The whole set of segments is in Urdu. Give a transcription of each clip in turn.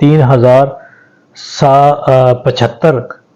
3075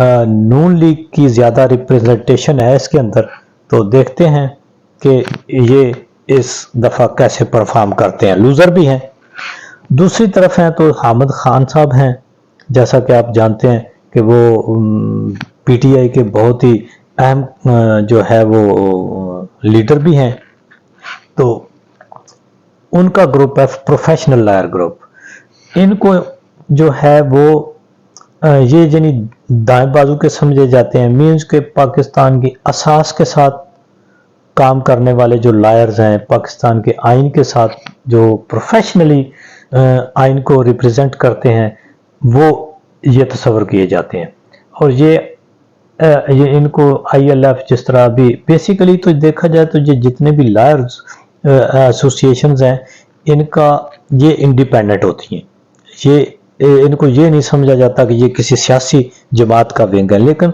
نون لیگ کی زیادہ ریپریزنٹیشن ہے اس کے اندر، تو دیکھتے ہیں کہ یہ اس دفعہ کیسے پرفارم کرتے ہیں، لوزر بھی ہیں۔ دوسری طرف ہیں تو حامد خان صاحب ہیں، جیسا کہ آپ جانتے ہیں کہ وہ پی ٹی آئی کے بہت ہی اہم جو ہے وہ لیڈر بھی ہیں۔ تو ان کا گروپ ہے پروفیشنل لائر گروپ، ان کو جو ہے وہ یہ یعنی دائیں بازو کے سمجھے جاتے ہیں، مینز کہ پاکستان کی اساس کے ساتھ کام کرنے والے جو لائرز ہیں، پاکستان کے آئین کے ساتھ جو پروفیشنلی آئین کو ریپریزنٹ کرتے ہیں، وہ یہ تصور کیے جاتے ہیں۔ اور یہ ان کو آئی ایل ایف جس طرح بھی بیسیکلی تو دیکھا جائے تو یہ جتنے بھی لائرز ایسوسیشنز ہیں، ان کا یہ انڈیپینڈنٹ ہوتی ہیں، یہ ان کو یہ نہیں سمجھا جاتا کہ یہ کسی سیاسی جماعت کا ونگ ہے، لیکن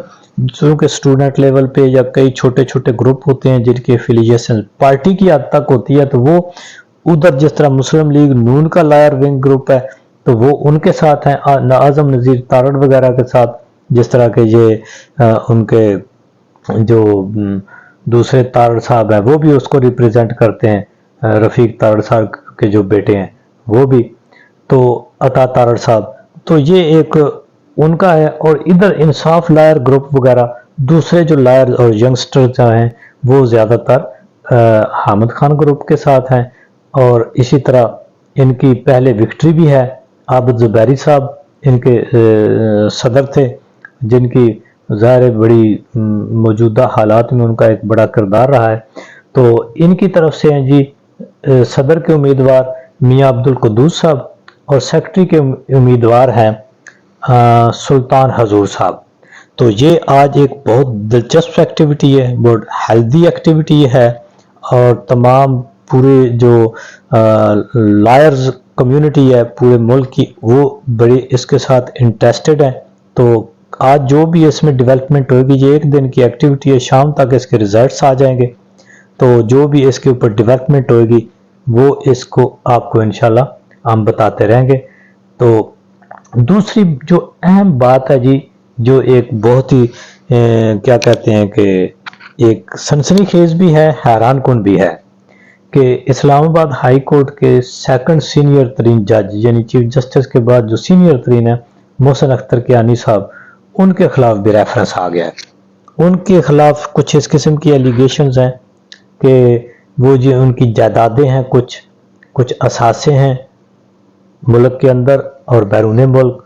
چونکہ اسٹوڈنٹ لیول پہ یا کئی چھوٹے چھوٹے گروپ ہوتے ہیں جن کی افیلیشن پارٹی کی حد تک ہوتی ہے، تو وہ ادھر جس طرح مسلم لیگ نون کا لائر ونگ گروپ ہے تو وہ ان کے ساتھ ہیں، اعظم نذیر تارڑ وغیرہ کے ساتھ، جس طرح کہ یہ ان کے جو دوسرے تارڑ صاحب ہیں وہ بھی اس کو ریپریزنٹ کرتے ہیں، رفیق تارڑ صاحب کے جو بیٹے ہیں وہ بھی، تو عطا تارڑ صاحب، تو یہ ایک ان کا ہے۔ اور ادھر انصاف لائر گروپ وغیرہ دوسرے جو لائر اور ینگسٹر ہیں وہ زیادہ تر حامد خان گروپ کے ساتھ ہیں۔ اور اسی طرح ان کی پہلے وکٹری بھی ہے، عابد زبیری صاحب ان کے صدر تھے، جن کی ظاہر بڑی موجودہ حالات میں ان کا ایک بڑا کردار رہا ہے۔ تو ان کی طرف سے ہیں جی صدر کے امیدوار میاں عبدالقدوس صاحب، اور سیکرٹری کے امیدوار ہیں سلطان حضور صاحب۔ تو یہ آج ایک بہت دلچسپ ایکٹیویٹی ہے، بہت ہیلدی ایکٹیویٹی ہے، اور تمام پورے جو لائرز کمیونٹی ہے پورے ملک کی، وہ بڑی اس کے ساتھ انٹرسٹڈ ہیں۔ تو آج جو بھی اس میں ڈیولپمنٹ ہوگی، یہ ایک دن کی ایکٹیویٹی ہے، شام تک اس کے ریزلٹس آ جائیں گے، تو جو بھی اس کے اوپر ڈیولپمنٹ ہوگی وہ اس کو آپ کو انشاءاللہ ہم بتاتے رہیں گے۔ تو دوسری جو اہم بات ہے جی، جو ایک بہت ہی کیا کہتے ہیں کہ ایک سنسنی خیز بھی ہے، حیران کن بھی ہے، کہ اسلام آباد ہائی کورٹ کے سیکنڈ سینئر ترین جج یعنی چیف جسٹس کے بعد جو سینئر ترین ہے محسن اختر کیانی صاحب، ان کے خلاف بھی ریفرنس آ گیا ہے۔ ان کے خلاف کچھ اس قسم کی ایلیگیشنز ہیں کہ وہ جی ان کی جائیدادیں ہیں، کچھ اثاثے ہیں ملک کے اندر اور بیرون ملک،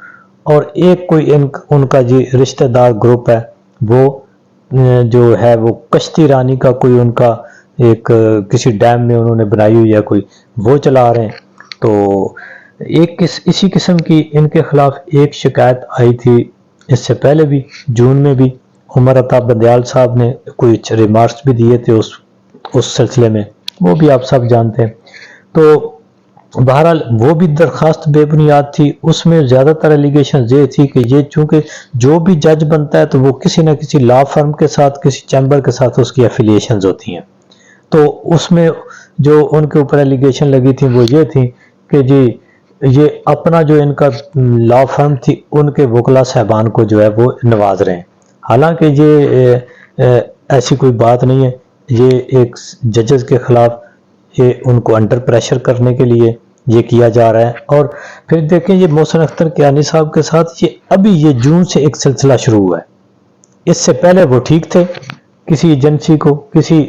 اور ایک کوئی ان کا جی رشتہ دار گروپ ہے، وہ جو ہے وہ کشتی رانی کا کوئی ان کا ایک کسی ڈیم میں انہوں نے بنائی ہوئی ہے کوئی، وہ چلا رہے ہیں۔ تو ایک اسی قسم کی ان کے خلاف ایک شکایت آئی تھی اس سے پہلے بھی، جون میں بھی عمر عطا بندیال صاحب نے کچھ ریمارکس بھی دیے تھے اس سلسلے میں، وہ بھی آپ سب جانتے ہیں۔ تو بہرحال وہ بھی درخواست بے بنیاد تھی، اس میں زیادہ تر ایلیگیشن یہ تھی کہ یہ چونکہ جو بھی جج بنتا ہے تو وہ کسی نہ کسی لا فرم کے ساتھ، کسی چیمبر کے ساتھ اس کی ایفیلیشنز ہوتی ہیں، تو اس میں جو ان کے اوپر ایلیگیشن لگی تھی وہ یہ تھی کہ جی یہ اپنا جو ان کا لا فرم تھی ان کے وکلا صاحبان کو جو ہے وہ نواز رہے ہیں، حالانکہ یہ ایسی کوئی بات نہیں ہے، یہ ایک ججز کے خلاف یہ ان کو انڈر پریشر کرنے کے لیے یہ کیا جا رہا ہے۔ اور پھر دیکھیں یہ محسن اختر کیانی صاحب کے ساتھ یہ جون سے ایک سلسلہ شروع ہوا ہے، اس سے پہلے وہ ٹھیک تھے، کسی ایجنسی کو، کسی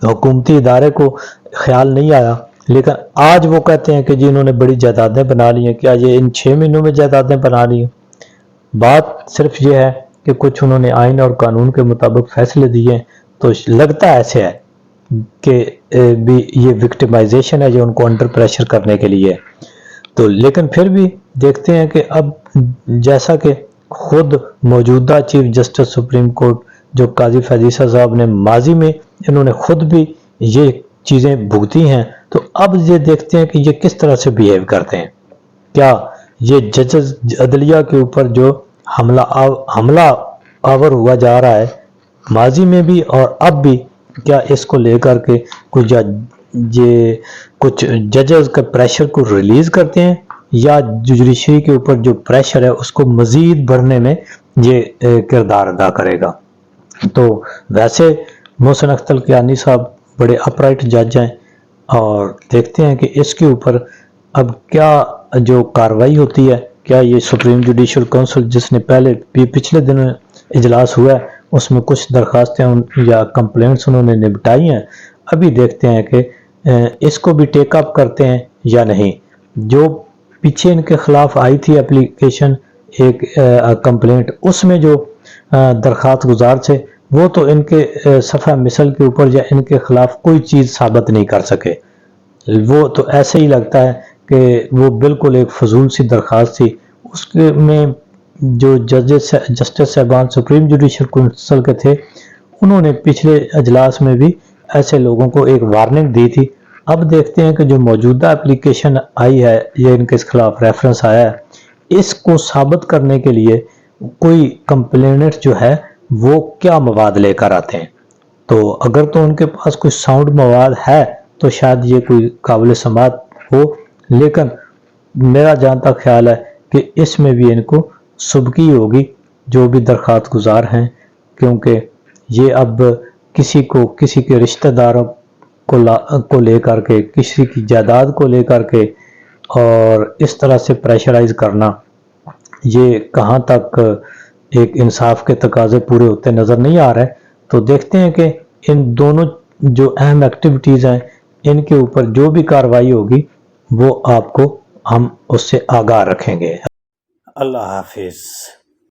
حکومتی ادارے کو خیال نہیں آیا، لیکن آج وہ کہتے ہیں کہ جی انہوں نے بڑی جائیدادیں بنا لی ہیں۔ کیا یہ ان 6 مہینوں میں جائیدادیں بنا لی ہیں؟ بات صرف یہ ہے کہ کچھ انہوں نے آئین اور قانون کے مطابق فیصلے دیے، تو لگتا ایسے ہے کہ بھی یہ وکٹمائزیشن ہے جو ان کو انڈر پریشر کرنے کے لیے، تو لیکن پھر بھی دیکھتے ہیں کہ اب جیسا کہ خود موجودہ چیف جسٹس سپریم کورٹ جو قاضی فیضیسہ صاحب نے ماضی میں انہوں نے خود بھی یہ چیزیں بھگتی ہیں، تو اب یہ دیکھتے ہیں کہ یہ کس طرح سے بیہیو کرتے ہیں۔ کیا یہ ججز عدلیہ کے اوپر جو حملہ آور ہوا جا رہا ہے ماضی میں بھی اور اب بھی، کیا اس کو لے کر کے کچھ ججز کا پریشر کو ریلیز کرتے ہیں، یا جوڈیشری کے اوپر جو پریشر ہے اس کو مزید بڑھنے میں یہ کردار ادا کرے گا۔ تو ویسے محسن اختر کیانی صاحب بڑے اپرائٹ جج ہیں، اور دیکھتے ہیں کہ اس کے اوپر اب کیا جو کاروائی ہوتی ہے، کیا یہ سپریم جوڈیشل کونسل جس نے پچھلے دن اجلاس ہوا ہے اس میں کچھ درخواستیں یا کمپلینٹس انہوں نے نپٹائی ہیں، ابھی دیکھتے ہیں کہ اس کو بھی ٹیک اپ کرتے ہیں یا نہیں۔ جو پیچھے ان کے خلاف آئی تھی اپلیکیشن ایک کمپلینٹ، اس میں جو درخواست گزار تھے وہ تو ان کے صفحہ مثل کے اوپر یا ان کے خلاف کوئی چیز ثابت نہیں کر سکے، وہ تو ایسے ہی لگتا ہے کہ وہ بالکل ایک فضول سی درخواست تھی۔ اس میں جو جسٹس صاحبان سپریم جوڈیشل کونسل کے تھے انہوں نے پچھلے اجلاس میں بھی ایسے لوگوں کو ایک وارننگ دی تھی۔ اب دیکھتے ہیں کہ جو موجودہ اپلیکیشن آئی ہے یا ان کے خلاف ریفرنس آیا ہے، اس کو ثابت کرنے کے لیے کوئی کمپلینٹ جو ہے وہ کیا مواد لے کر آتے ہیں۔ تو اگر تو ان کے پاس کوئی ساؤنڈ مواد ہے تو شاید یہ کوئی قابل سماعت ہو، لیکن میرا جہاں تک خیال ہے کہ اس میں بھی ان کو سبکی ہوگی جو بھی درخواست گزار ہیں، کیونکہ یہ اب کسی کے رشتہ داروں کو لے کر کے، کسی کی جائیداد کو لے کر کے اور اس طرح سے پریشرائز کرنا، یہ کہاں تک ایک انصاف کے تقاضے پورے ہوتے نظر نہیں آ رہے۔ تو دیکھتے ہیں کہ ان دونوں جو اہم ایکٹیویٹیز ہیں ان کے اوپر جو بھی کاروائی ہوگی وہ آپ کو ہم اس سے آگاہ رکھیں گے۔ اللہ حافظ۔